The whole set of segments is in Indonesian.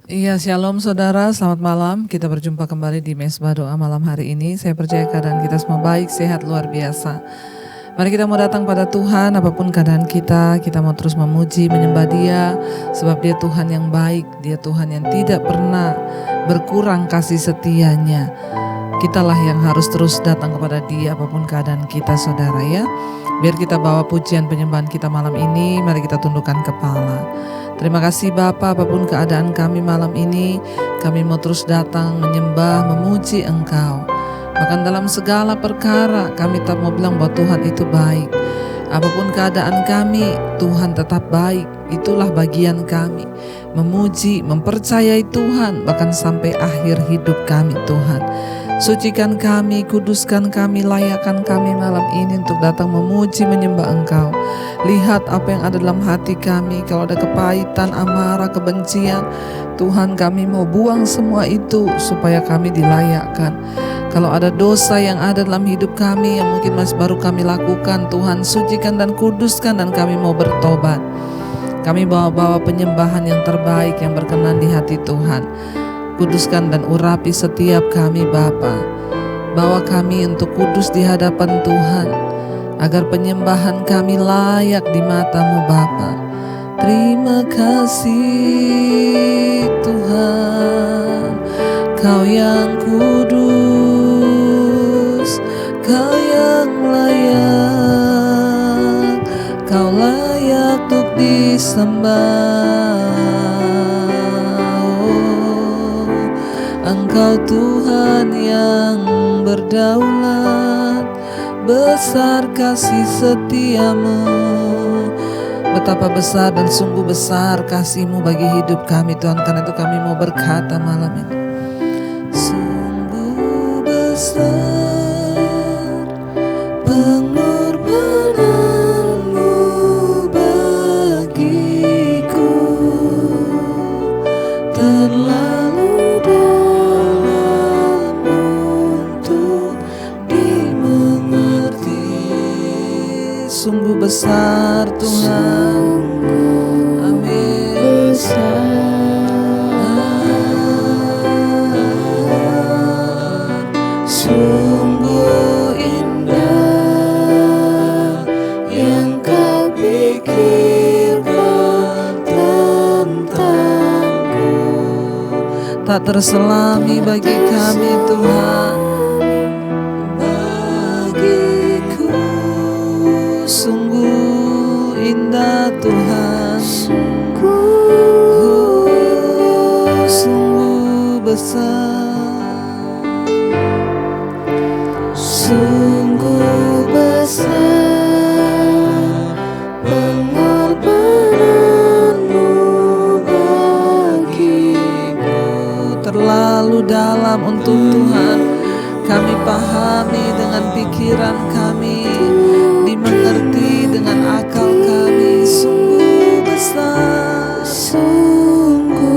Iya, shalom saudara, selamat malam. Kita berjumpa kembali di Mesbah Doa malam hari ini. Saya percaya keadaan kita semua baik, sehat, luar biasa. Mari kita mau datang pada Tuhan, apapun keadaan kita mau terus memuji, menyembah Dia, sebab Dia Tuhan yang baik, Dia Tuhan yang tidak pernah berkurang kasih setianya. Kitalah yang harus terus datang kepada Dia, apapun keadaan kita saudara ya. Biar kita bawa pujian penyembahan kita malam ini, mari kita tundukkan kepala. Terima kasih Bapa, apapun keadaan kami malam ini, kami mau terus datang menyembah, memuji Engkau. Bahkan dalam segala perkara kami tak mau bilang bahwa Tuhan itu baik. Apapun keadaan kami, Tuhan tetap baik. Itulah bagian kami, memuji, mempercayai Tuhan, bahkan sampai akhir hidup kami Tuhan. Sucikan kami, kuduskan kami, layakkan kami malam ini untuk datang memuji, menyembah Engkau. Lihat apa yang ada dalam hati kami. Kalau ada kepahitan, amarah, kebencian, Tuhan kami mau buang semua itu supaya kami dilayakkan. Kalau ada dosa yang ada dalam hidup kami yang mungkin masih baru kami lakukan, Tuhan sucikan dan kuduskan dan kami mau bertobat. Kami bawa penyembahan yang terbaik yang berkenan di hati Tuhan. Kuduskan dan urapi setiap kami Bapa. Bawa kami untuk kudus di hadapan Tuhan, agar penyembahan kami layak di mata-Mu Bapa. Terima kasih Tuhan, Kau yang kudus, Kau yang layak, Kau layak untuk disembah. Engkau Tuhan yang berdaulat, besar kasih setiamu. Betapa besar dan sungguh besar kasih-Mu bagi hidup kami Tuhan. Karena itu kami mau berkata malam ini, sungguh besar pengorbanan-Mu bagiku, terlalu dalam untuk dimengerti. Sungguh besar Tuhan, amin. Sungguh indah yang Kau pikirkan tentangku, tak terselami bagi kami Tuhan. Bagiku sungguh indah Tuhan, sungguh besar, sungguh besar pengorbanan-Mu bagiku, terlalu dalam untuk Tuhan kami pahami dengan pikiran kami, dimengerti dengan akal kami. Sungguh besar, sungguh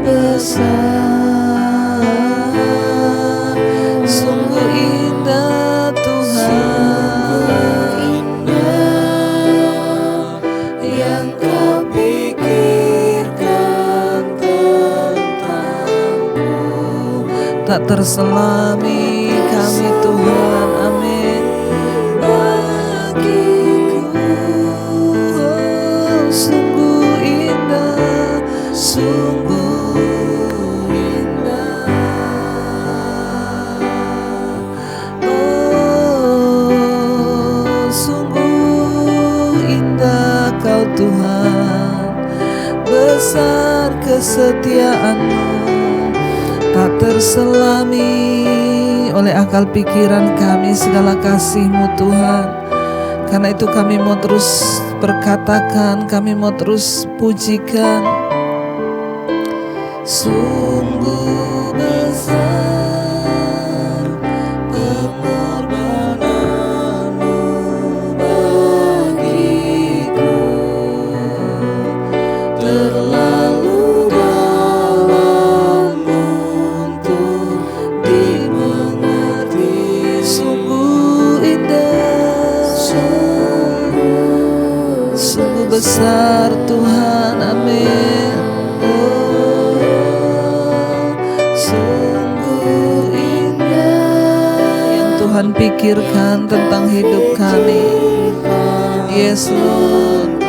besar, sungguh indah Tuhan, yang Kau pikirkan tentangku, tak terselami kami Tuhan, amin. Bagiku sungguh indah, sungguh indah, oh sungguh indah Kau Tuhan, besar kesetiaan-Mu, tak terselami oleh akal pikiran kami segala kasih-Mu Tuhan. Karena itu kami mau terus perkatakan, kami mau terus pujikan. Sungguh besar pengorbanan-Mu bagiku, terlalu dalam untuk dimengerti. Sungguh indah, sungguh besar Tuhan, amin. Oh Tuhan pikirkan tentang hidup kami. Yes Lord,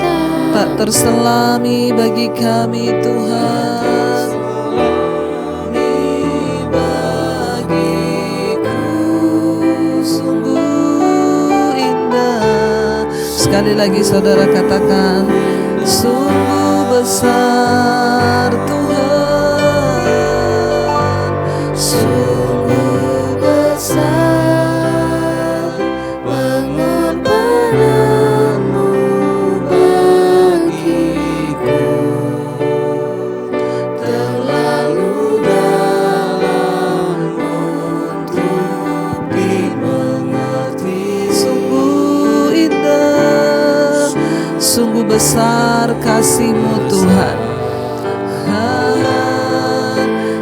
tak terselami bagi kami Tuhan. Bagiku sungguh indah. Sekali lagi saudara katakan, sungguh besar Tuhan, sungguh besar pengorbananmu bagiku, terlalu dalam untuk dimengerti. Sungguh indah, sungguh besar kasih-Mu Tuhan.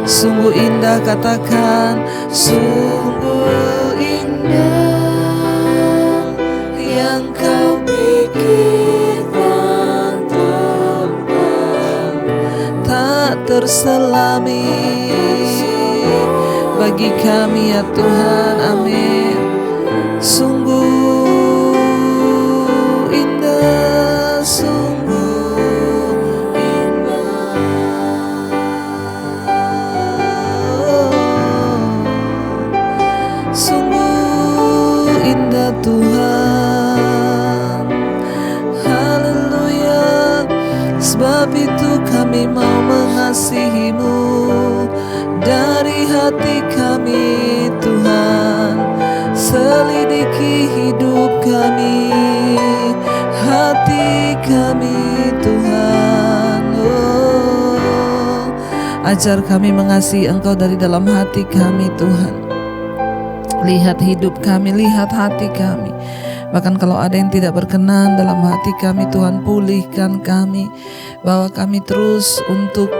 Sungguh indah, katakan sungguh indah yang Kau pikirkan tentang, tak terselami bagi kami ya Tuhan. Amin. Sungguh indah, sungguh indah, sungguh indah Tuhan. Haleluya. Sebab itu kami mau mengasihi-Mu dari hati kami Tuhan. Selidiki hidup kami, hati kami Tuhan. Oh, ajar kami mengasihi Engkau dari dalam hati kami Tuhan. Lihat hidup kami, lihat hati kami. Bahkan kalau ada yang tidak berkenan dalam hati kami, Tuhan pulihkan kami. Bawa kami terus untuk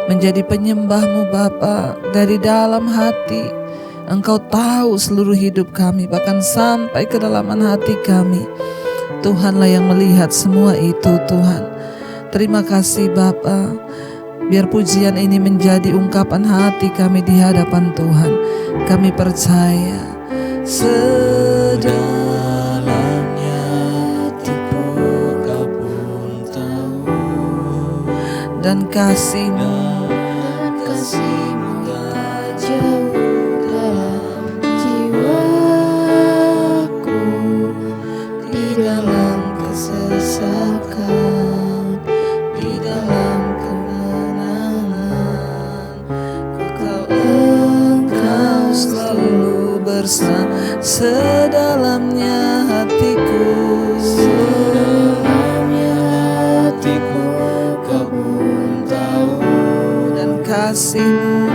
menjadi penyembah-Mu Bapa dari dalam hati. Engkau tahu seluruh hidup kami, bahkan sampai kedalaman hati kami. Tuhanlah yang melihat semua itu Tuhan. Terima kasih Bapa. Biar pujian ini menjadi ungkapan hati kami di hadapan Tuhan. Kami percaya sedalamnya hatiku Kau pun tahu, dan kasih-Mu tak jauh dalam jiwaku, di dalam kesesakan, di dalam kemenangan. Engkau selalu bersama, sedalamnya hatiku, sedalamnya hatiku Kau pun tahu, dan kasih-Mu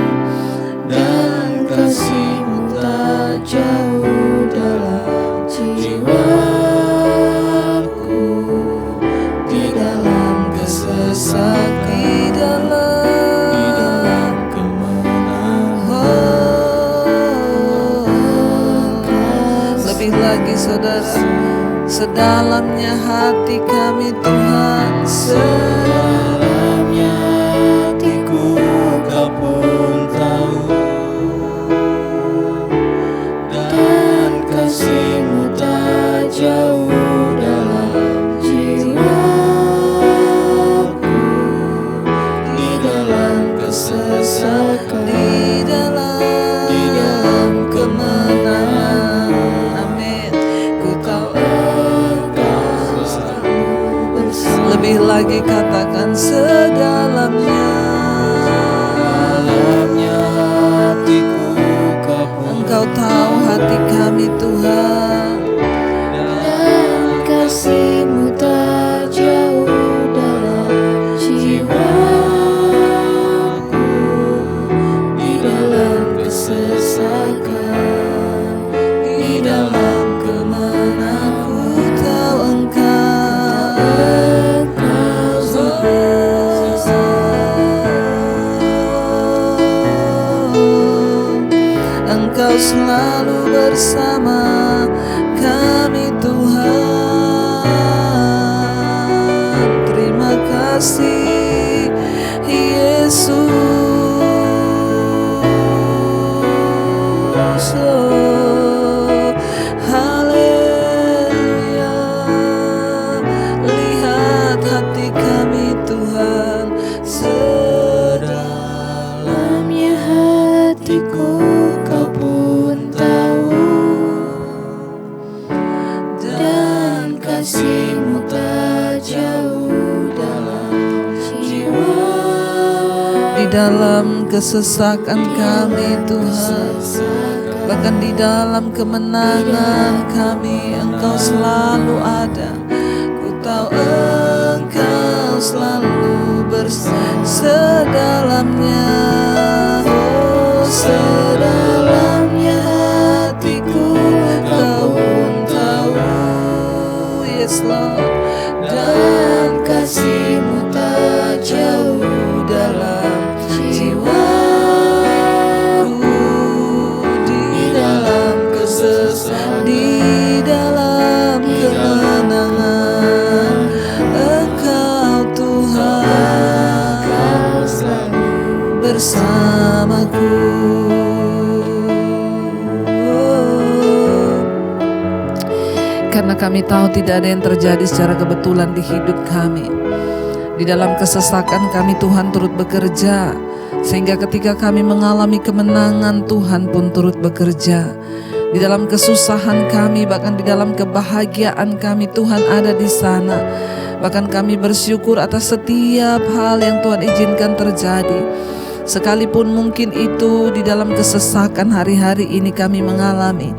tak jauh dalam jiwaku, di dalam kesesakan, di dalam kemenangan. Lebih lagi saudara, sedalamnya hati kami Tuhan, sedalamnya hatiku Kau pun tahu, dan kasih-Mu tak jauh dalam jiwaku, di dalam kesesakan, di dalam kemenangan. Amin. Ku tahu Engkau selalu bersama. Lebih lagi katakan sedalamnya hatiku Engkau tahu hati kami Tuhan, dan kasih-Mu tak jauh dalam jiwaku, di dalam kesesakan, di dalam kemenangan. Ku tahu Engkau selalu bersama kami Tuhan. Terima kasih Yesus. dalam kesesakan kami Tuhan, bahkan di dalam kemenangan kami, Engkau selalu ada. Ku tahu Engkau selalu sedalamnya, oh sedalamnya hatiku Kau pun tahu. Yes Lord, dan kasih-Mu tak jauh dalam jiwaku, di dalam kesesakan, di dalam kemenangan, Engkau Tuhan, Kau selalu bersamaku. Karena kami tahu tidak ada yang terjadi secara kebetulan di hidup kami. Di dalam kesesakan kami Tuhan turut bekerja, sehingga ketika kami mengalami kemenangan Tuhan pun turut bekerja. Di dalam kesusahan kami, bahkan di dalam kebahagiaan kami Tuhan ada di sana. Bahkan kami bersyukur atas setiap hal yang Tuhan izinkan terjadi. Sekalipun mungkin itu di dalam kesesakan hari-hari ini kami mengalami,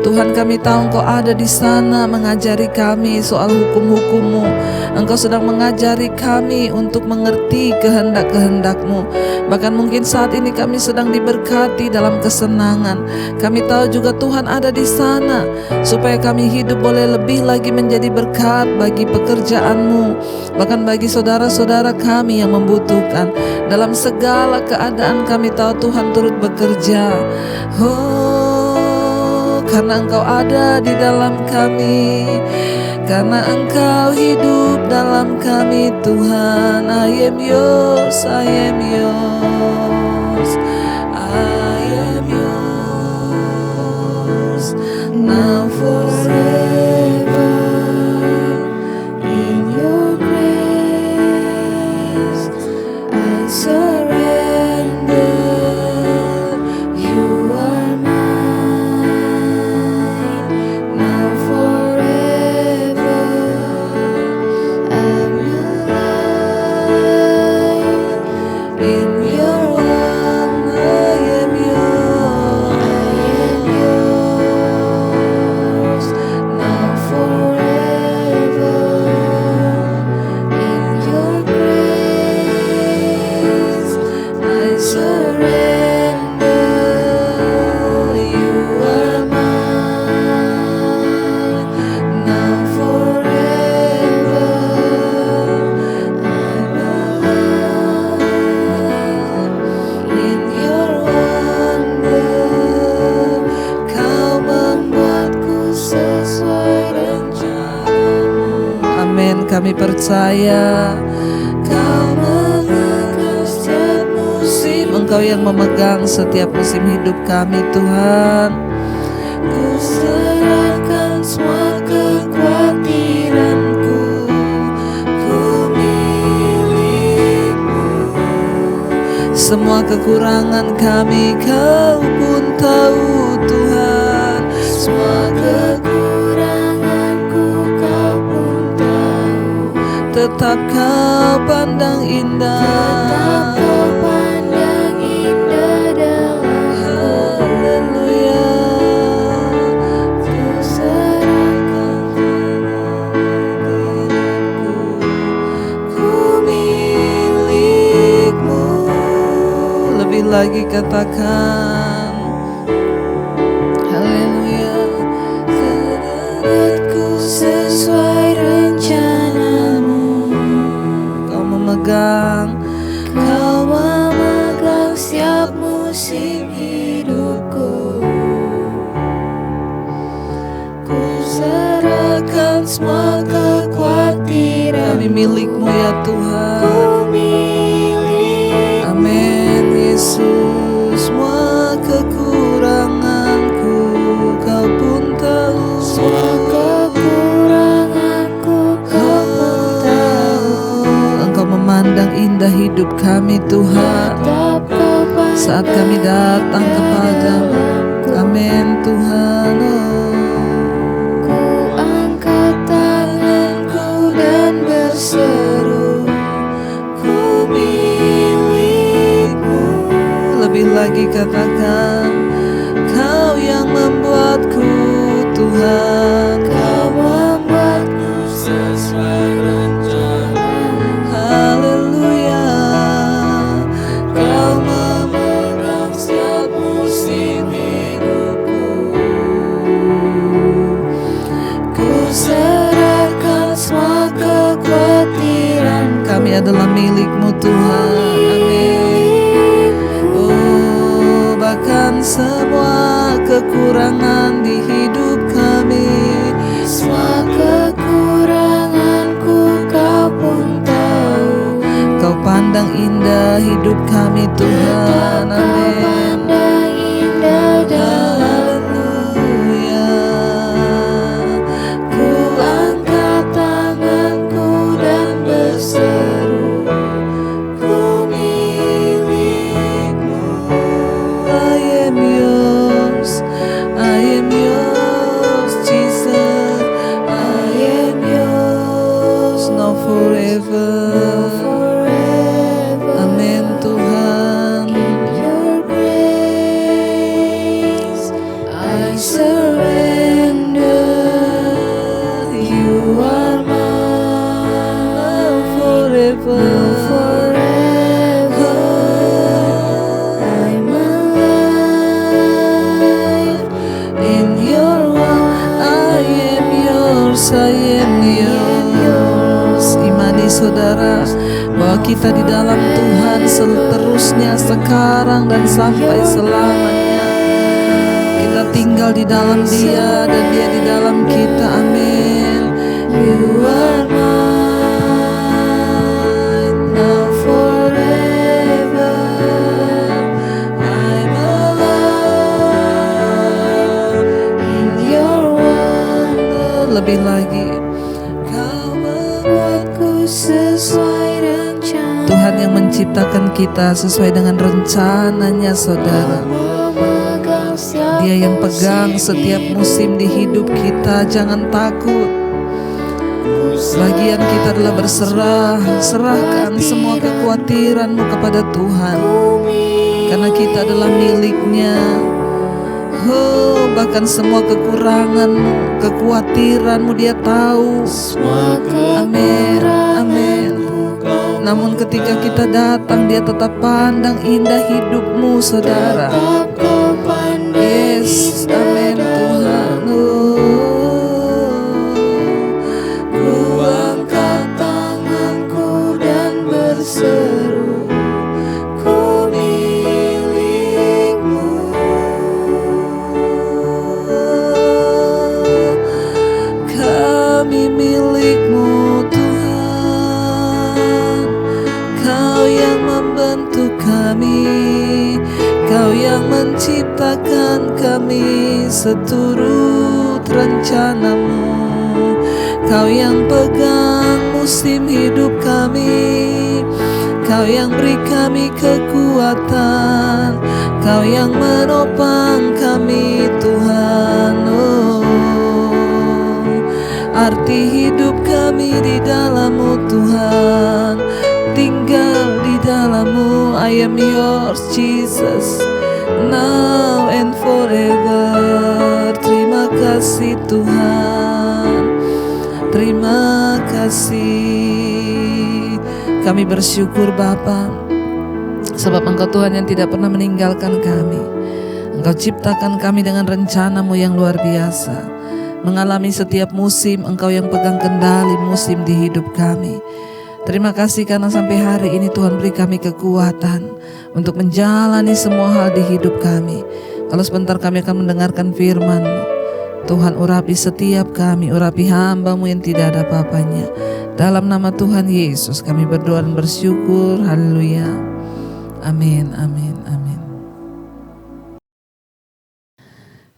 Tuhan kami tahu Engkau ada di sana mengajari kami soal hukum-hukum-Mu. Engkau sedang mengajari kami untuk mengerti kehendak-kehendak-Mu. Bahkan mungkin saat ini kami sedang diberkati dalam kesenangan. Kami tahu juga Tuhan ada di sana supaya kami hidup boleh lebih lagi menjadi berkat bagi pekerjaan-Mu, bahkan bagi saudara-saudara kami yang membutuhkan. Dalam segala keadaan kami tahu Tuhan turut bekerja. Oh, karena Engkau ada di dalam kami, karena Engkau hidup dalam kami Tuhan. I am yours, I am yours, I am yours, now forever. In your grace I surrender. You are mine, now forever. I'm alive. In your arms I am yours, now forever. In your grace I surrender. You are mine, now forever. I'm alive. In your wonder, Kau membuatku sesuai rencana-Mu. Amin, kami percaya Kau memegang setiap musim. Engkau yang memegang setiap musim hidup kami Tuhan. Ku serahkan semua kekhawatiranku, ku milik-Mu. Semua kekurangan kami Kau pun tahu Tuhan. Semua kekuranganku Kau pun tahu. Tetap Kau pandang indah, tetap Kau pandang indah dalamku. Haleluya. Ku serahkan diriku, ku milik-Mu. Lebih lagi katakan haleluya. Sedaratku sesuai rencana-Mu. Kau memegang setiap musim hidupku. Ku serahkan semua kekhawatiran. Kami milik-Mu ya Tuhan. Ku milik. Amin Yesus. Semua kekuranganku Kau pun tahu. Semua kekuranganku Kau pun tahu. Engkau memandang indah hidup kami Tuhan saat kami datang kepada-Mu. Amin Tuhan. Ku angkat tanganku dan berseru, ku milik-Mu. lagi katakan, Kau yang membuatku Tuhan, Kau membuatku sesuai rencana. Haleluya, Kau memegang setiap musim hidupku. Ku serahkan semua kekhawatiran. Kami adalah milik-Mu Tuhan. Amin. Oh, bahkan semua kekurangan di hidup kami, semua kekuranganku Kau pun tahu. Kau pandang indah hidup kami Tuhan. Amin. Haleluya. Ku angkat tanganku dan berseru, Ku milik-Mu. I am yours, I am yours, Jesus. I am yours, now forever. Amin Tuhan. Your grace I surrender. You are mine forever. I'm alive in your love. I am yours, I am yours. Imani saudara bahwa kita di dalam Tuhan seterusnya, sekarang dan sampai selamanya. Kita tinggal di dalam Dia dan Dia di dalam kita. Amin. You are mine now forever. I'm alive in your wonder. Lebih lagi, Kau membuatku sesuai rencana. Tuhan yang menciptakan kita sesuai dengan rencananya saudara. Dia yang pegang setiap musim di hidup kita. Jangan takut. Bagian kita adalah berserah. Serahkan semua kekhawatiranmu kepada Tuhan, karena kita adalah milik-Nya. Oh, bahkan semua kekuranganmu, kekhawatiranmu Dia tahu. Amin, amin. Namun ketika kita datang, Dia tetap pandang indah hidupmu saudara. Yes, amin Tuhan. Ku angkat tanganku dan berseru, Ku milik-Mu. Kami milik-Mu Tuhan. Kau yang membentuk kami, Kau yang menciptakan kami seturut rencana-Mu. Kau yang pegang musim hidup kami, Kau yang beri kami kekuatan, Kau yang menopang kami Tuhan. Oh, arti hidup kami di dalam-Mu Tuhan, tinggal di dalam-Mu. I am yours Jesus, now and forever. Terima kasih Tuhan, terima kasih. Kami bersyukur Bapa, sebab Engkau Tuhan yang tidak pernah meninggalkan kami. Engkau ciptakan kami dengan rencana-Mu yang luar biasa. Mengalami setiap musim, Engkau yang pegang kendali musim di hidup kami. Terima kasih karena sampai hari ini Tuhan beri kami kekuatan untuk menjalani semua hal di hidup kami. Kalau sebentar kami akan mendengarkan firman-Mu, Tuhan urapi setiap kami, urapi hamba-Mu yang tidak ada apa-apanya. Dalam nama Tuhan Yesus kami berdoa dan bersyukur. Haleluya. Amin, amin, amin.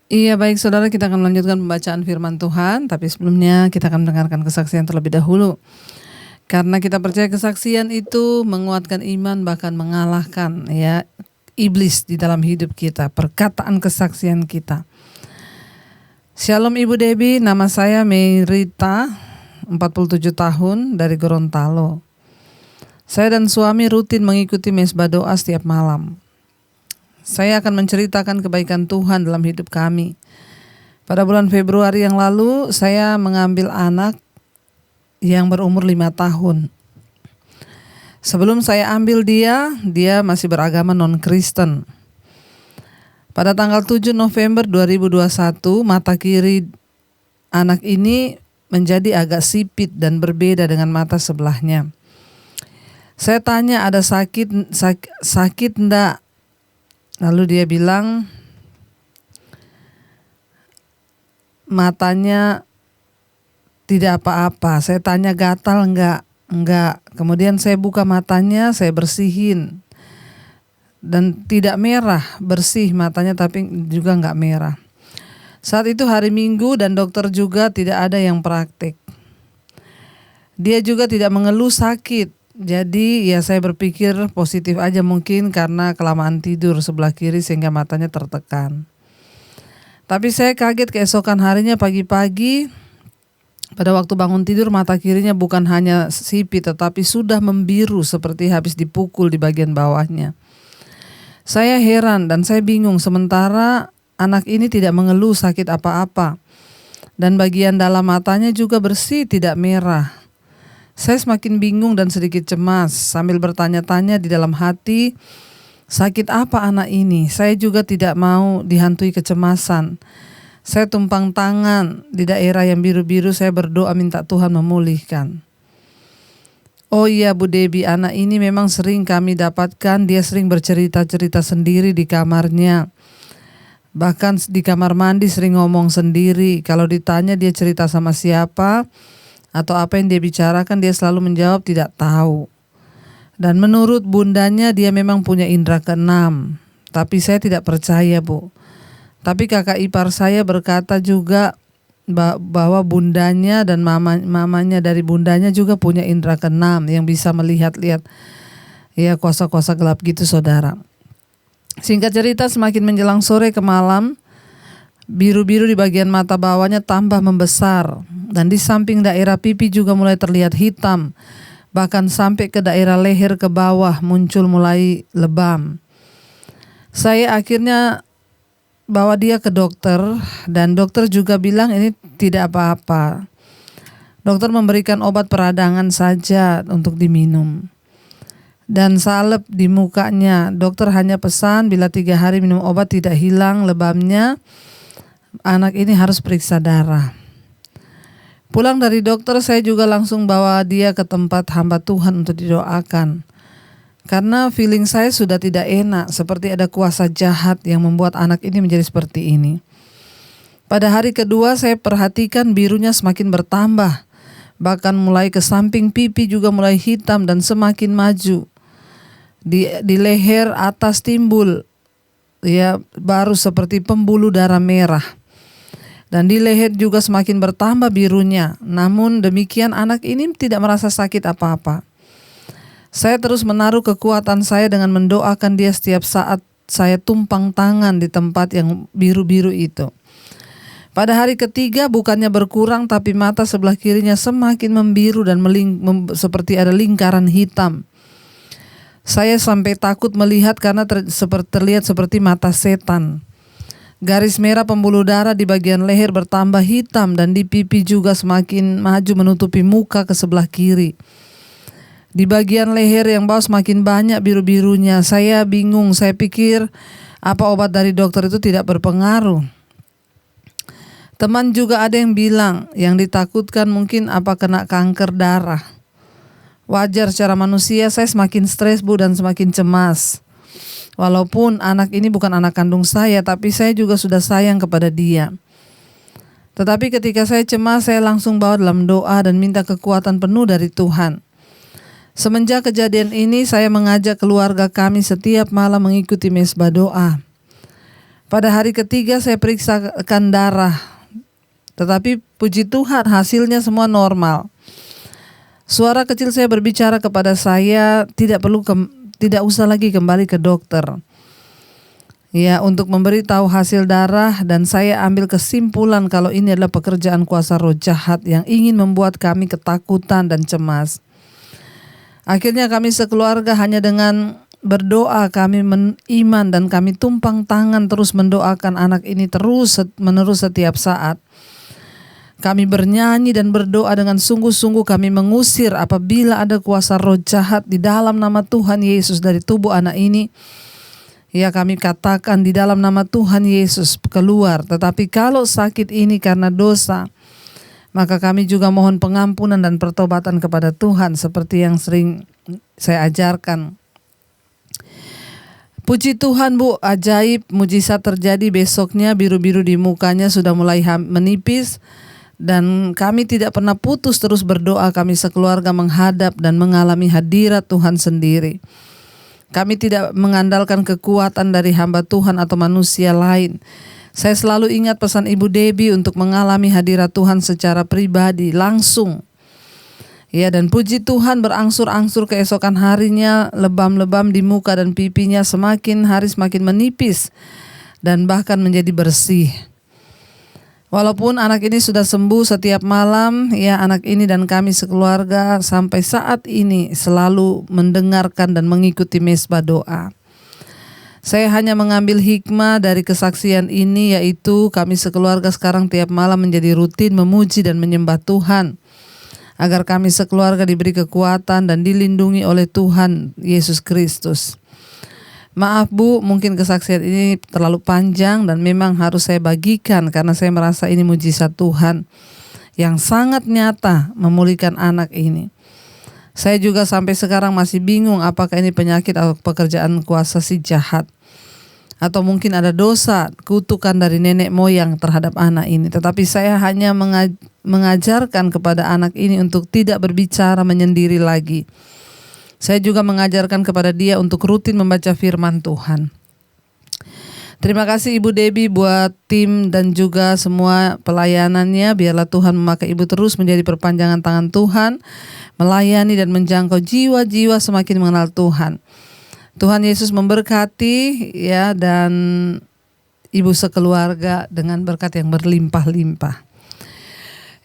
Iya baik saudara, kita akan melanjutkan pembacaan firman Tuhan. Tapi sebelumnya kita akan mendengarkan kesaksian terlebih dahulu. Karena kita percaya kesaksian itu menguatkan iman, bahkan mengalahkan ya iblis di dalam hidup kita. Perkataan kesaksian kita. Shalom Ibu Debbie, nama saya Merita, 47 tahun dari Gorontalo. Saya dan suami rutin mengikuti mesbah doa setiap malam. Saya akan menceritakan kebaikan Tuhan dalam hidup kami. Pada bulan Februari yang lalu, saya mengambil anak yang berumur 5 tahun. Sebelum saya ambil dia masih beragama non-Kristen. Pada tanggal 7 November 2021, mata kiri anak ini menjadi agak sipit dan berbeda dengan mata sebelahnya. Saya tanya, ada sakit enggak? Lalu dia bilang matanya tidak apa-apa. Saya tanya gatal enggak? Enggak. Kemudian saya buka matanya, saya bersihin. Dan tidak merah, bersih matanya tapi juga enggak merah. Saat itu hari Minggu dan dokter juga tidak ada yang praktik. Dia juga tidak mengeluh sakit. Jadi ya saya berpikir positif aja, mungkin karena kelamaan tidur sebelah kiri sehingga matanya tertekan. Tapi saya kaget keesokan harinya pagi-pagi pada waktu bangun tidur mata kirinya bukan hanya sipit tetapi sudah membiru seperti habis dipukul di bagian bawahnya. Saya heran dan saya bingung, sementara anak ini tidak mengeluh sakit apa-apa. Dan bagian dalam matanya juga bersih, tidak merah. Saya semakin bingung dan sedikit cemas sambil bertanya-tanya di dalam hati, sakit apa anak ini? Saya juga tidak mau dihantui kecemasan. Saya tumpang tangan di daerah yang biru-biru, saya berdoa minta Tuhan memulihkan. Oh iya Bu Debbie, anak ini memang sering kami dapatkan, dia sering bercerita-cerita sendiri di kamarnya. Bahkan di kamar mandi sering ngomong sendiri. Kalau ditanya dia cerita sama siapa atau apa yang dia bicarakan, dia selalu menjawab tidak tahu. Dan menurut bundanya dia memang punya indera keenam. Tapi saya tidak percaya Bu. Tapi kakak ipar saya berkata juga bahwa bundanya dan mamanya dari bundanya juga punya indera keenam yang bisa melihat-lihat ya kuasa-kuasa gelap gitu saudara. Singkat cerita, semakin menjelang sore ke malam, biru-biru di bagian mata bawahnya tambah membesar. Dan di samping daerah pipi juga mulai terlihat hitam. Bahkan sampai ke daerah leher ke bawah muncul mulai lebam. Saya akhirnya bawa dia ke dokter. Dan dokter juga bilang ini tidak apa-apa. Dokter memberikan obat peradangan saja untuk diminum. Dan salep di mukanya. Dokter hanya pesan bila 3 hari minum obat tidak hilang lebamnya, anak ini harus periksa darah. Pulang dari dokter saya juga langsung bawa dia ke tempat hamba Tuhan untuk didoakan. Karena feeling saya sudah tidak enak, seperti ada kuasa jahat yang membuat anak ini menjadi seperti ini. Pada hari kedua saya perhatikan birunya semakin bertambah. Bahkan mulai ke samping pipi juga mulai hitam dan semakin maju. Di leher atas timbul ya baru seperti pembuluh darah merah. Dan di leher juga semakin bertambah birunya. Namun demikian anak ini tidak merasa sakit apa-apa. Saya terus menaruh kekuatan saya dengan mendoakan dia setiap saat saya tumpang tangan di tempat yang biru-biru itu. Pada hari ketiga bukannya berkurang tapi mata sebelah kirinya semakin membiru dan seperti ada lingkaran hitam. Saya sampai takut melihat karena terlihat seperti mata setan. Garis merah pembuluh darah di bagian leher bertambah hitam dan di pipi juga semakin maju menutupi muka ke sebelah kiri. Di bagian leher yang bawah semakin banyak biru-birunya. Saya bingung, saya pikir apa obat dari dokter itu tidak berpengaruh. Teman juga ada yang bilang yang ditakutkan mungkin apa kena kanker darah. Wajar secara manusia, saya semakin stres Bu dan semakin cemas. Walaupun anak ini bukan anak kandung saya, tapi saya juga sudah sayang kepada dia. Tetapi ketika saya cemas, saya langsung bawa dalam doa dan minta kekuatan penuh dari Tuhan. Semenjak kejadian ini, saya mengajak keluarga kami setiap malam mengikuti mesbah doa. Pada hari ketiga saya periksakan darah. Tetapi puji Tuhan hasilnya semua normal. Suara kecil saya berbicara kepada saya, tidak usah lagi kembali ke dokter. Ya, untuk memberitahu hasil darah, dan saya ambil kesimpulan kalau ini adalah pekerjaan kuasa roh jahat yang ingin membuat kami ketakutan dan cemas. Akhirnya kami sekeluarga hanya dengan berdoa, kami iman dan kami tumpang tangan terus mendoakan anak ini terus menerus setiap saat. Kami bernyanyi dan berdoa dengan sungguh-sungguh, kami mengusir apabila ada kuasa roh jahat di dalam nama Tuhan Yesus dari tubuh anak ini. Ya, kami katakan di dalam nama Tuhan Yesus keluar. Tetapi kalau sakit ini karena dosa, maka kami juga mohon pengampunan dan pertobatan kepada Tuhan seperti yang sering saya ajarkan. Puji Tuhan Bu, ajaib, mujizat terjadi. Besoknya biru-biru di mukanya sudah mulai menipis. Dan kami tidak pernah putus terus berdoa, kami sekeluarga menghadap dan mengalami hadirat Tuhan sendiri. Kami tidak mengandalkan kekuatan dari hamba Tuhan atau manusia lain. Saya selalu ingat pesan Ibu Debbie untuk mengalami hadirat Tuhan secara pribadi, langsung. Ya, dan puji Tuhan berangsur-angsur keesokan harinya lebam-lebam di muka dan pipinya semakin hari semakin menipis dan bahkan menjadi bersih. Walaupun anak ini sudah sembuh setiap malam, ya anak ini dan kami sekeluarga sampai saat ini selalu mendengarkan dan mengikuti mesbah doa. Saya hanya mengambil hikmah dari kesaksian ini, yaitu kami sekeluarga sekarang tiap malam menjadi rutin memuji dan menyembah Tuhan, agar kami sekeluarga diberi kekuatan dan dilindungi oleh Tuhan Yesus Kristus. Maaf Bu, mungkin kesaksian ini terlalu panjang dan memang harus saya bagikan karena saya merasa ini mujizat Tuhan yang sangat nyata memulihkan anak ini. Saya juga sampai sekarang masih bingung apakah ini penyakit atau pekerjaan kuasa si jahat. Atau mungkin ada dosa, kutukan dari nenek moyang terhadap anak ini. Tetapi saya hanya mengajarkan kepada anak ini untuk tidak berbicara menyendiri lagi. Saya juga mengajarkan kepada dia untuk rutin membaca firman Tuhan. Terima kasih Ibu Debbie buat tim dan juga semua pelayanannya. Biarlah Tuhan memakai Ibu terus menjadi perpanjangan tangan Tuhan, melayani dan menjangkau jiwa-jiwa semakin mengenal Tuhan. Tuhan Yesus memberkati ya, dan Ibu sekeluarga dengan berkat yang berlimpah-limpah.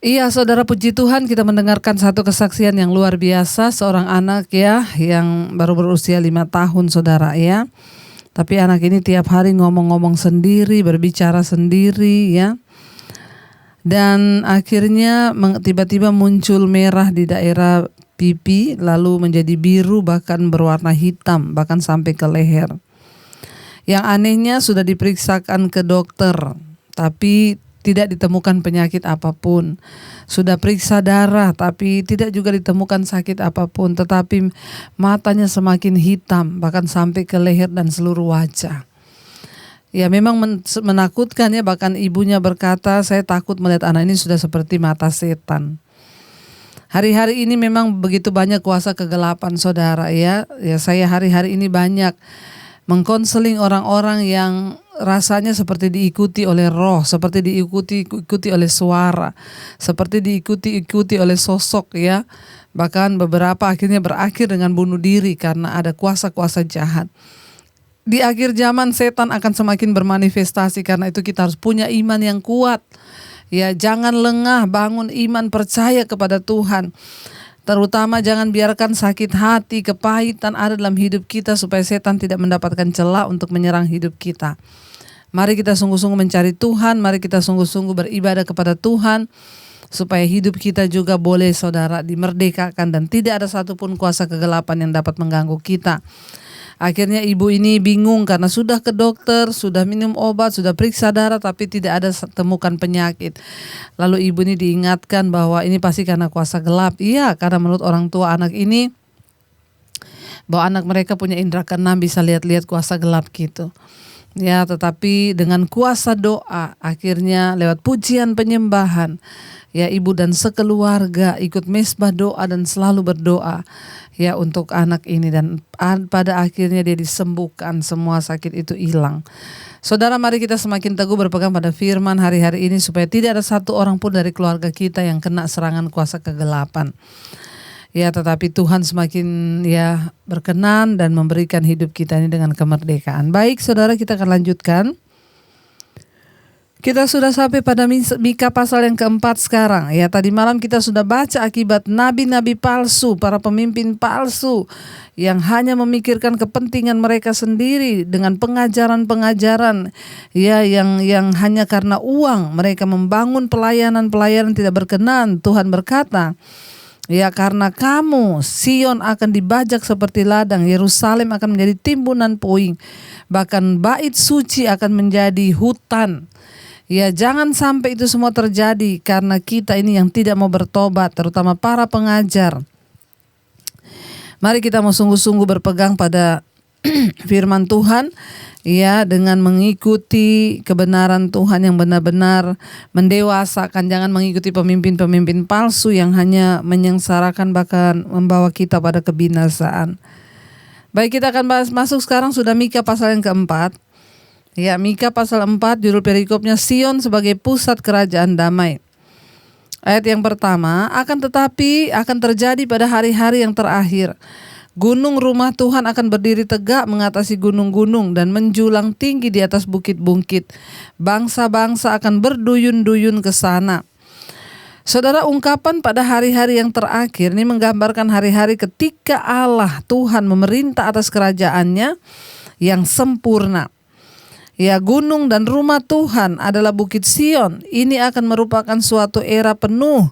Iya saudara, puji Tuhan, kita mendengarkan satu kesaksian yang luar biasa. Seorang anak ya yang baru berusia 5 tahun saudara ya. Tapi anak ini tiap hari ngomong-ngomong sendiri, berbicara sendiri ya. Dan akhirnya tiba-tiba muncul merah di daerah pipi, lalu menjadi biru bahkan berwarna hitam, bahkan sampai ke leher. Yang anehnya sudah diperiksakan ke dokter, tapi tidak ditemukan penyakit apapun. Sudah periksa darah tapi tidak juga ditemukan sakit apapun. Tetapi matanya semakin hitam bahkan sampai ke leher dan seluruh wajah. Ya memang menakutkan ya, bahkan ibunya berkata, saya takut melihat anak ini sudah seperti mata setan. Hari-hari ini memang begitu banyak kuasa kegelapan saudara ya. Ya saya hari-hari ini banyak mengkonseling orang-orang yang rasanya seperti diikuti oleh roh, seperti diikuti oleh suara, seperti diikuti oleh sosok ya. Bahkan beberapa akhirnya berakhir dengan bunuh diri karena ada kuasa-kuasa jahat. Di akhir zaman setan akan semakin bermanifestasi, karena itu kita harus punya iman yang kuat. Ya, jangan lengah, bangun iman, percaya kepada Tuhan. Terutama jangan biarkan sakit hati, kepahitan ada dalam hidup kita supaya setan tidak mendapatkan celah untuk menyerang hidup kita. Mari kita sungguh-sungguh mencari Tuhan, mari kita sungguh-sungguh beribadah kepada Tuhan supaya hidup kita juga boleh saudara dimerdekakan dan tidak ada satupun kuasa kegelapan yang dapat mengganggu kita. Akhirnya ibu ini bingung karena sudah ke dokter, sudah minum obat, sudah periksa darah tapi tidak ada temukan penyakit. Lalu ibu ini diingatkan bahwa ini pasti karena kuasa gelap. Iya, karena menurut orang tua anak ini, bahwa anak mereka punya indera keenam, bisa lihat-lihat kuasa gelap gitu. Ya, tetapi dengan kuasa doa, akhirnya lewat pujian penyembahan, ya ibu dan sekeluarga ikut mesbah doa dan selalu berdoa ya untuk anak ini, dan pada akhirnya dia disembuhkan, semua sakit itu hilang. Saudara, mari kita semakin teguh berpegang pada firman hari-hari ini supaya tidak ada satu orang pun dari keluarga kita yang kena serangan kuasa kegelapan. Ya, tetapi Tuhan semakin ya berkenan dan memberikan hidup kita ini dengan kemerdekaan. Baik, saudara, kita akan lanjutkan. Kita sudah sampai pada Mika pasal yang keempat sekarang. Ya, tadi malam kita sudah baca akibat nabi-nabi palsu, para pemimpin palsu yang hanya memikirkan kepentingan mereka sendiri dengan pengajaran-pengajaran ya yang hanya karena uang mereka membangun pelayanan-pelayanan tidak berkenan. Tuhan berkata, ya, karena kamu, Sion akan dibajak seperti ladang, Yerusalem akan menjadi timbunan puing, bahkan bait suci akan menjadi hutan. Ya, jangan sampai itu semua terjadi karena kita ini yang tidak mau bertobat, terutama para pengajar. Mari kita mau sungguh-sungguh berpegang pada firman Tuhan, ya, dengan mengikuti kebenaran Tuhan yang benar-benar mendewasakan. Jangan mengikuti pemimpin-pemimpin palsu yang hanya menyengsarakan bahkan membawa kita pada kebinasaan. Baik, kita akan masuk sekarang sudah Mika pasal yang keempat. Ya, Mika pasal 4 judul perikopnya Sion sebagai pusat kerajaan damai. Ayat yang pertama, akan terjadi pada hari-hari yang terakhir. Gunung rumah Tuhan akan berdiri tegak mengatasi gunung-gunung dan menjulang tinggi di atas bukit-bukit. Bangsa-bangsa akan berduyun-duyun ke sana. Saudara, ungkapan pada hari-hari yang terakhir ini menggambarkan hari-hari ketika Allah Tuhan memerintah atas kerajaannya yang sempurna. Ya, gunung dan rumah Tuhan adalah Bukit Sion. Ini akan merupakan suatu era penuh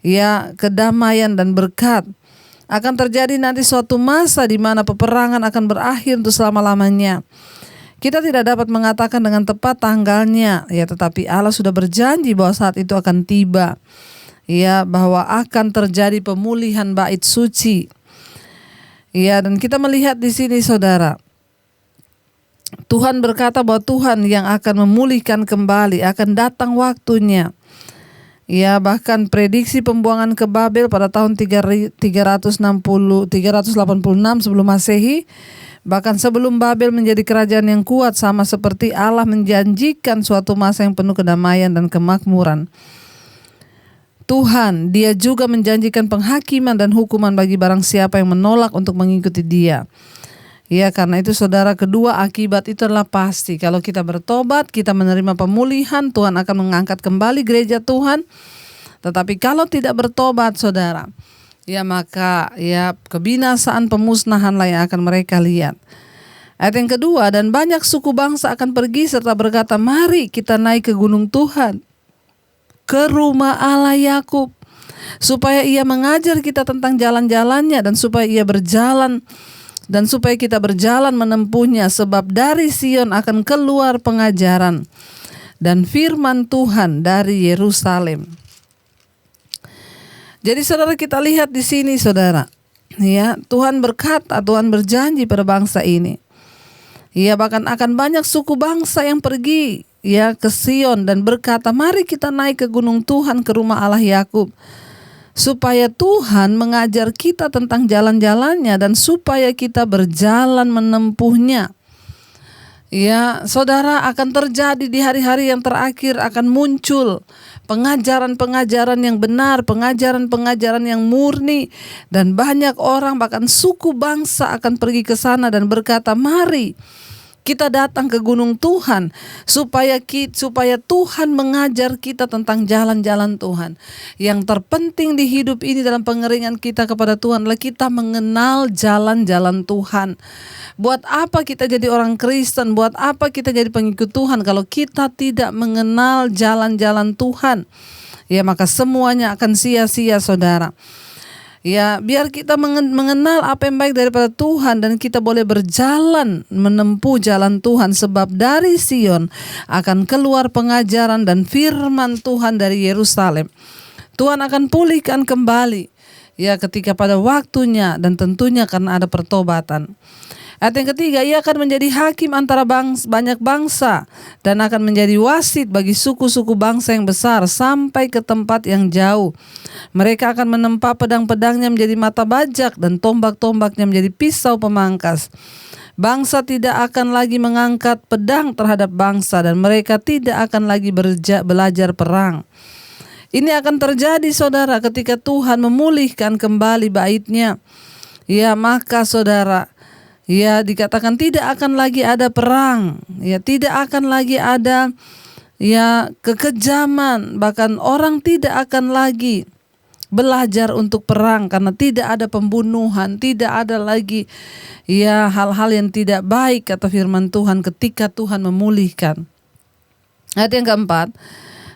ya kedamaian dan berkat. Akan terjadi nanti suatu masa di mana peperangan akan berakhir untuk selama-lamanya. Kita tidak dapat mengatakan dengan tepat tanggalnya, ya, tetapi Allah sudah berjanji bahwa saat itu akan tiba. Ya, bahwa akan terjadi pemulihan bait suci. Ya, dan kita melihat di sini, saudara, Tuhan berkata bahwa Tuhan yang akan memulihkan kembali, akan datang waktunya. Ya, bahkan prediksi pembuangan ke Babel pada tahun 386 sebelum Masehi, bahkan sebelum Babel menjadi kerajaan yang kuat, sama seperti Allah menjanjikan suatu masa yang penuh kedamaian dan kemakmuran. Tuhan, Dia juga menjanjikan penghakiman dan hukuman bagi barang siapa yang menolak untuk mengikuti Dia. Ya, karena itu saudara, kedua akibat itu adalah pasti. Kalau kita bertobat, kita menerima pemulihan, Tuhan akan mengangkat kembali gereja Tuhan. Tetapi kalau tidak bertobat, saudara, ya maka ya kebinasaan, pemusnahanlah yang akan mereka lihat. Ayat yang kedua, dan banyak suku bangsa akan pergi serta berkata, mari kita naik ke gunung Tuhan, ke rumah Allah Yakub, supaya Ia mengajar kita tentang jalan-jalannya dan supaya kita berjalan menempuhnya, sebab dari Sion akan keluar pengajaran dan firman Tuhan dari Yerusalem. Jadi saudara, kita lihat di sini saudara, ya, Tuhan berkata, Tuhan berjanji pada bangsa ini. Ya, bahkan akan banyak suku bangsa yang pergi ya ke Sion dan berkata, mari kita naik ke gunung Tuhan, ke rumah Allah Yakub, supaya Tuhan mengajar kita tentang jalan-jalannya dan supaya kita berjalan menempuhnya. Ya, saudara, akan terjadi di hari-hari yang terakhir, akan muncul pengajaran-pengajaran yang benar, pengajaran-pengajaran yang murni, dan banyak orang bahkan suku bangsa akan pergi ke sana dan berkata, mari kita datang ke gunung Tuhan supaya Tuhan mengajar kita tentang jalan-jalan Tuhan. Yang terpenting di hidup ini dalam pengeringan kita kepada Tuhan adalah kita mengenal jalan-jalan Tuhan. Buat apa kita jadi orang Kristen? Buat apa kita jadi pengikut Tuhan kalau kita tidak mengenal jalan-jalan Tuhan? Ya, maka semuanya akan sia-sia, saudara. Ya, biar kita mengenal apa yang baik daripada Tuhan dan kita boleh berjalan menempuh jalan Tuhan, sebab dari Sion akan keluar pengajaran dan firman Tuhan dari Yerusalem. Tuhan akan pulihkan kembali ya ketika pada waktunya, dan tentunya karena ada pertobatan. Ayat yang ketiga, Ia akan menjadi hakim antara banyak bangsa dan akan menjadi wasit bagi suku-suku bangsa yang besar sampai ke tempat yang jauh. Mereka akan menempa pedang-pedangnya menjadi mata bajak dan tombak-tombaknya menjadi pisau pemangkas. Bangsa tidak akan lagi mengangkat pedang terhadap bangsa dan mereka tidak akan lagi belajar perang. Ini akan terjadi, saudara, ketika Tuhan memulihkan kembali bait-Nya. Ya, maka saudara, ya dikatakan tidak akan lagi ada perang, ya tidak akan lagi ada ya kekejaman, bahkan orang tidak akan lagi belajar untuk perang karena tidak ada pembunuhan, tidak ada lagi ya hal-hal yang tidak baik, kata firman Tuhan, ketika Tuhan memulihkan. Ayat yang keempat,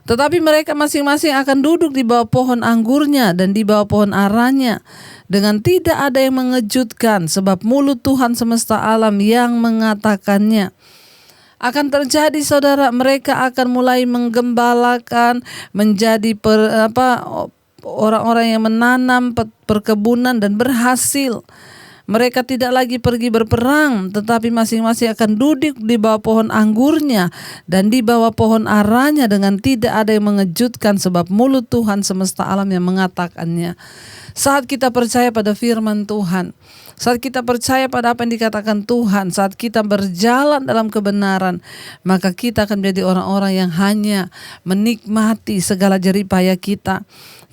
tetapi mereka masing-masing akan duduk di bawah pohon anggurnya dan di bawah pohon aranya dengan tidak ada yang mengejutkan, sebab mulut Tuhan semesta alam yang mengatakannya. Akan terjadi, saudara, mereka akan mulai menggembalakan, menjadi orang-orang yang menanam perkebunan dan berhasil. Mereka tidak lagi pergi berperang, tetapi masing-masing akan duduk di bawah pohon anggurnya dan di bawah pohon aranya dengan tidak ada yang mengejutkan, sebab mulut Tuhan semesta alam yang mengatakannya. Saat kita percaya pada firman Tuhan, saat kita percaya pada apa yang dikatakan Tuhan, saat kita berjalan dalam kebenaran, maka kita akan menjadi orang-orang yang hanya menikmati segala jeripaya kita.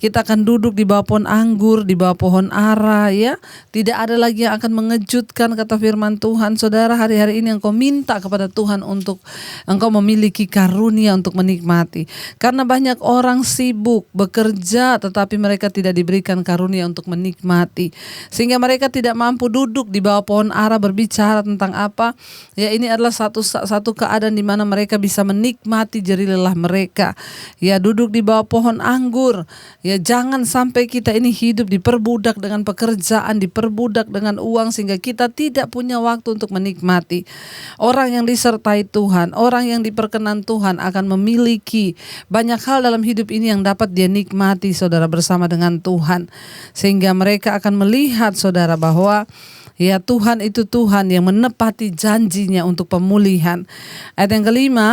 Kita akan duduk di bawah pohon anggur, di bawah pohon ara, ya. Tidak ada lagi yang akan mengejutkan, kata firman Tuhan. Saudara, hari-hari ini engkau minta kepada Tuhan untuk engkau memiliki karunia untuk menikmati. Karena banyak orang sibuk bekerja, tetapi mereka tidak diberikan karunia untuk menikmati. Sehingga mereka tidak mampu duduk di bawah pohon ara berbicara tentang apa. Ya, ini adalah satu keadaan di mana mereka bisa menikmati jerih lelah mereka. Ya, duduk di bawah pohon anggur. Ya, jangan sampai kita ini hidup diperbudak dengan pekerjaan, diperbudak dengan uang, sehingga kita tidak punya waktu untuk menikmati. Orang yang disertai Tuhan, orang yang diperkenan Tuhan akan memiliki banyak hal dalam hidup ini yang dapat dia nikmati, saudara, bersama dengan Tuhan. Sehingga mereka akan melihat, saudara, bahwa ya Tuhan itu Tuhan yang menepati janjinya untuk pemulihan. Ayat yang kelima,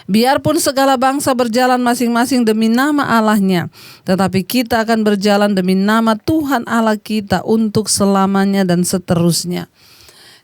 biarpun segala bangsa berjalan masing-masing demi nama Allahnya, tetapi kita akan berjalan demi nama Tuhan Allah kita untuk selamanya dan seterusnya.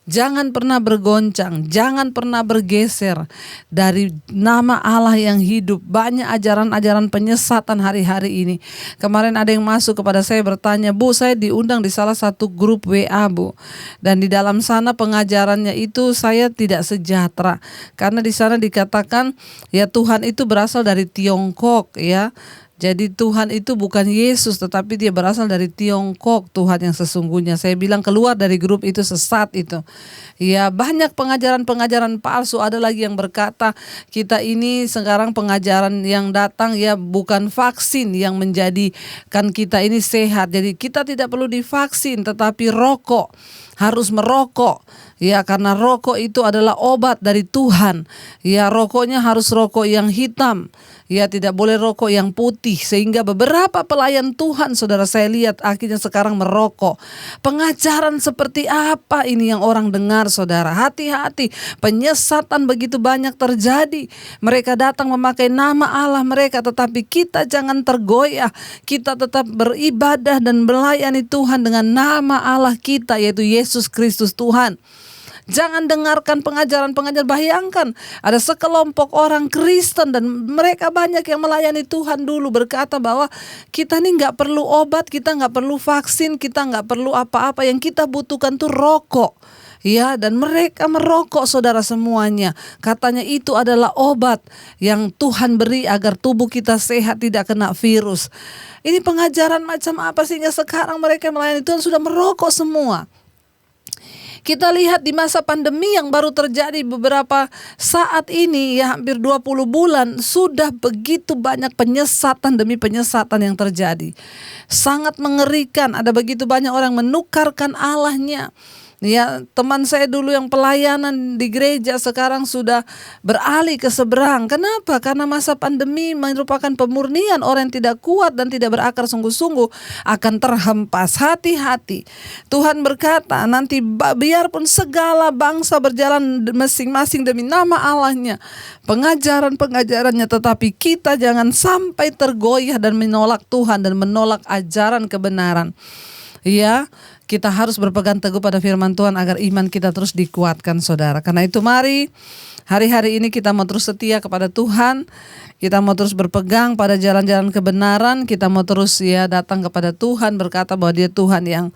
Jangan pernah bergoncang, jangan pernah bergeser dari nama Allah yang hidup. Banyak ajaran-ajaran penyesatan hari-hari ini. Kemarin ada yang masuk kepada saya bertanya, "Bu, saya diundang di salah satu grup WA, Bu. Dan di dalam sana pengajarannya itu saya tidak sejahtera. Karena di sana dikatakan ya Tuhan itu berasal dari Tiongkok, ya. Jadi Tuhan itu bukan Yesus, tetapi dia berasal dari Tiongkok, Tuhan yang sesungguhnya." Saya bilang keluar dari grup itu, sesat itu. Ya, banyak pengajaran-pengajaran palsu. Ada lagi yang berkata kita ini sekarang pengajaran yang datang ya bukan vaksin yang menjadikan kita ini sehat. Jadi kita tidak perlu divaksin, tetapi rokok. Harus merokok. Ya, karena rokok itu adalah obat dari Tuhan. Ya, rokoknya harus rokok yang hitam. Ya, tidak boleh rokok yang putih. Sehingga beberapa pelayan Tuhan, saudara, saya lihat akhirnya sekarang merokok. Pengajaran seperti apa ini yang orang dengar, saudara? Hati-hati, penyesatan begitu banyak terjadi. Mereka datang memakai nama Allah mereka, tetapi kita jangan tergoyah. Kita tetap beribadah dan melayani Tuhan dengan nama Allah kita, yaitu Yesus Kristus Tuhan. Jangan dengarkan pengajaran-pengajaran. Bayangkan ada sekelompok orang Kristen dan mereka banyak yang melayani Tuhan dulu berkata bahwa kita nih gak perlu obat, kita gak perlu vaksin, kita gak perlu apa-apa, yang kita butuhkan tuh rokok. Ya, dan mereka merokok, saudara, semuanya. Katanya itu adalah obat yang Tuhan beri agar tubuh kita sehat, tidak kena virus. Ini pengajaran macam apa sehingga sekarang mereka melayani Tuhan sudah merokok semua. Kita lihat di masa pandemi yang baru terjadi beberapa saat ini, ya hampir 20 bulan, sudah begitu banyak penyesatan demi penyesatan yang terjadi. Sangat mengerikan, ada begitu banyak orang menukarkan Allahnya. Ya, teman saya dulu yang pelayanan di gereja sekarang sudah beralih ke seberang. Kenapa? Karena masa pandemi merupakan pemurnian. Orang yang tidak kuat dan tidak berakar sungguh-sungguh akan terhempas. Hati-hati. Tuhan berkata, nanti biarpun segala bangsa berjalan masing-masing demi nama Allahnya, pengajaran-pengajarannya, tetapi kita jangan sampai tergoyah dan menolak Tuhan dan menolak ajaran kebenaran. Ya, kita harus berpegang teguh pada firman Tuhan agar iman kita terus dikuatkan, saudara. Karena itu mari hari-hari ini kita mau terus setia kepada Tuhan. Kita mau terus berpegang pada jalan-jalan kebenaran. Kita mau terus datang kepada Tuhan, berkata bahwa Dia Tuhan yang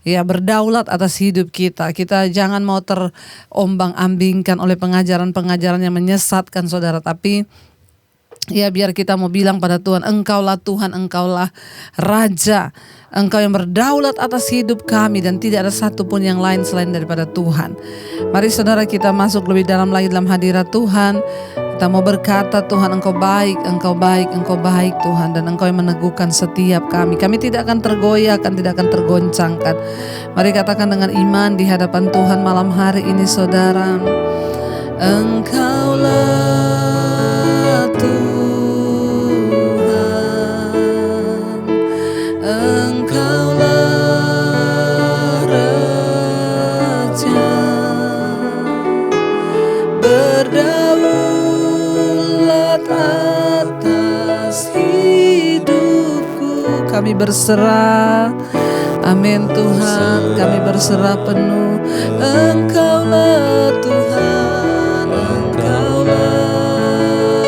berdaulat atas hidup kita. Kita jangan mau terombang-ambingkan oleh pengajaran-pengajaran yang menyesatkan, saudara. Tapi biar kita mau bilang pada Tuhan, Engkaulah Tuhan, Engkaulah Raja, Engkau yang berdaulat atas hidup kami, dan tidak ada satupun yang lain selain daripada Tuhan. Mari saudara kita masuk lebih dalam lagi dalam hadirat Tuhan. Kita mau berkata, Tuhan Engkau baik, Engkau baik, Engkau baik Tuhan, dan Engkau yang meneguhkan setiap kami. Kami tidak akan tergoyahkan, tidak akan tergoncangkan. Mari katakan dengan iman di hadapan Tuhan malam hari ini, saudara. Engkaulah Tuhan, berdaulat atas hidupku. Kami berserah, amin Tuhan, kami berserah penuh. Engkaulah Tuhan, Engkaulah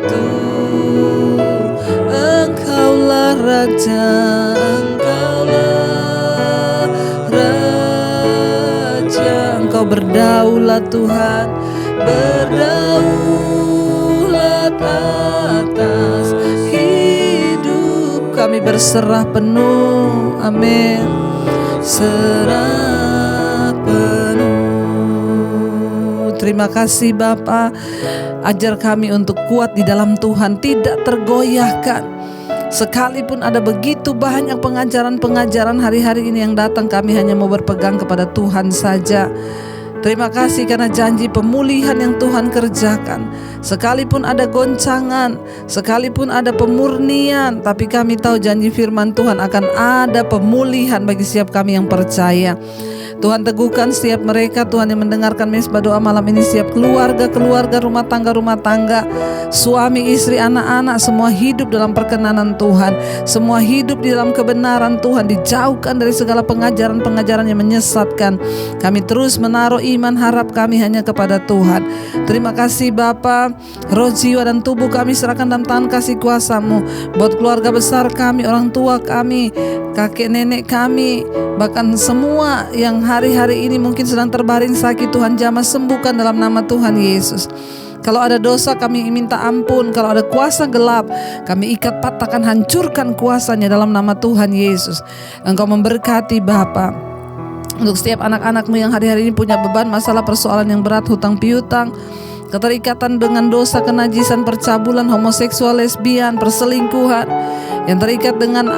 Tuhan, Engkaulah Raja, Engkaulah Raja. Engkau berdaulat Tuhan, berdaulat atas hidup. Kami berserah penuh, amin. Serah penuh. Terima kasih Bapa. Ajar kami untuk kuat di dalam Tuhan, tidak tergoyahkan. Sekalipun ada begitu banyak pengajaran-pengajaran hari-hari ini yang datang, kami hanya mau berpegang kepada Tuhan saja. Terima kasih karena janji pemulihan yang Tuhan kerjakan. Sekalipun ada goncangan, sekalipun ada pemurnian, tapi kami tahu janji firman Tuhan akan ada pemulihan bagi setiap kami yang percaya. Tuhan teguhkan setiap mereka, Tuhan yang mendengarkan Mesbah Doa malam ini, setiap keluarga-keluarga, rumah tangga, suami, istri, anak-anak, semua hidup dalam perkenanan Tuhan, semua hidup di dalam kebenaran Tuhan, dijauhkan dari segala pengajaran-pengajaran yang menyesatkan. Kami terus menaruh iman harap kami hanya kepada Tuhan. Terima kasih Bapa, roh, jiwa, dan tubuh kami serahkan dalam tangan kasih kuasa-Mu. Buat keluarga besar kami, orang tua kami, kakek nenek kami, bahkan semua yang hari-hari ini mungkin sedang terbaring sakit, Tuhan jamah sembuhkan dalam nama Tuhan Yesus. Kalau ada dosa kami minta ampun, kalau ada kuasa gelap kami ikat, patahkan, hancurkan kuasanya dalam nama Tuhan Yesus. Engkau memberkati Bapa. Untuk setiap anak-anak-Mu yang hari-hari ini punya beban, masalah, persoalan yang berat, hutang piutang, keterikatan dengan dosa, kenajisan, percabulan, homoseksual, lesbian, perselingkuhan, yang terikat dengan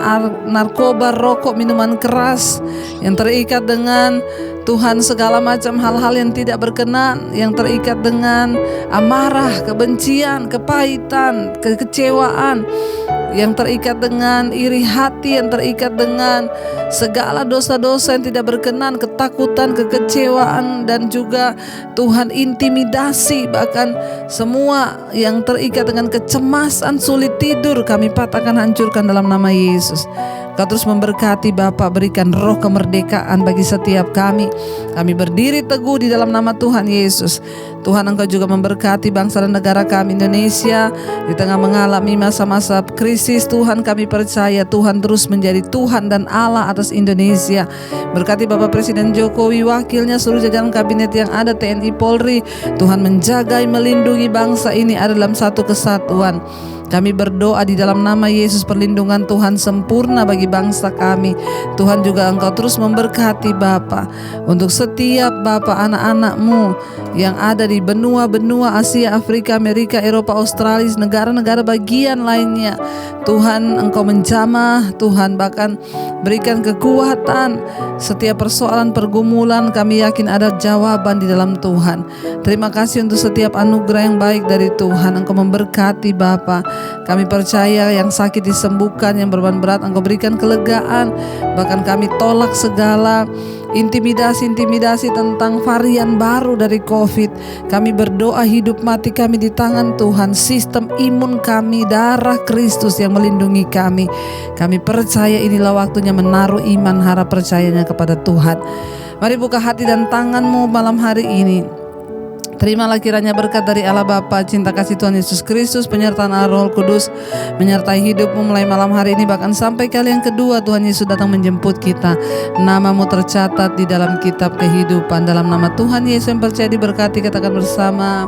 narkoba, rokok, minuman keras, yang terikat dengan Tuhan segala macam hal-hal yang tidak berkenan, yang terikat dengan amarah, kebencian, kepahitan, kekecewaan, yang terikat dengan iri hati, yang terikat dengan segala dosa-dosa yang tidak berkenan, ketakutan, kekecewaan, dan juga Tuhan intimidasi, bahkan semua yang terikat dengan kecemasan, sulit tidur, kami patahkan, hancurkan dalam nama Yesus. Kau terus memberkati Bapa, berikan roh kemerdekaan bagi setiap kami. Kami berdiri teguh di dalam nama Tuhan Yesus. Tuhan, Engkau juga memberkati bangsa dan negara kami Indonesia di tengah mengalami masa-masa krisis. Tuhan, kami percaya Tuhan terus menjadi Tuhan dan Allah atas Indonesia. Berkati Bapak Presiden Jokowi, wakilnya, seluruh jajaran kabinet yang ada, TNI, Polri. Tuhan menjagai, melindungi bangsa ini ada dalam satu kesatuan. Kami berdoa di dalam nama Yesus, perlindungan Tuhan sempurna bagi bangsa kami. Tuhan juga Engkau terus memberkati Bapa untuk setiap Bapa anak-anak-Mu yang ada di benua-benua Asia, Afrika, Amerika, Eropa, Australia, negara-negara bagian lainnya. Tuhan, Engkau menjamah, Tuhan bahkan berikan kekuatan. Setiap persoalan, pergumulan, kami yakin ada jawaban di dalam Tuhan. Terima kasih untuk setiap anugerah yang baik dari Tuhan. Engkau memberkati Bapa. Kami percaya yang sakit disembuhkan, yang beban berat Engkau berikan kelegaan. Bahkan kami tolak segala intimidasi tentang varian baru dari COVID. Kami berdoa hidup mati kami di tangan Tuhan, sistem imun kami, darah Kristus yang melindungi kami. Kami percaya inilah waktunya menaruh iman harap percayanya kepada Tuhan. Mari buka hati dan tanganmu malam hari ini. Terimalah kiranya berkat dari Allah Bapa, cinta kasih Tuhan Yesus Kristus, penyertaan Roh Kudus menyertai hidupmu mulai malam hari ini, bahkan sampai kali yang kedua Tuhan Yesus datang menjemput kita. Namamu tercatat di dalam kitab kehidupan. Dalam nama Tuhan Yesus yang percaya diberkati, katakan bersama,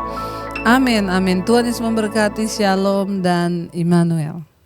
amin, amin. Tuhan Yesus memberkati. Shalom dan Immanuel.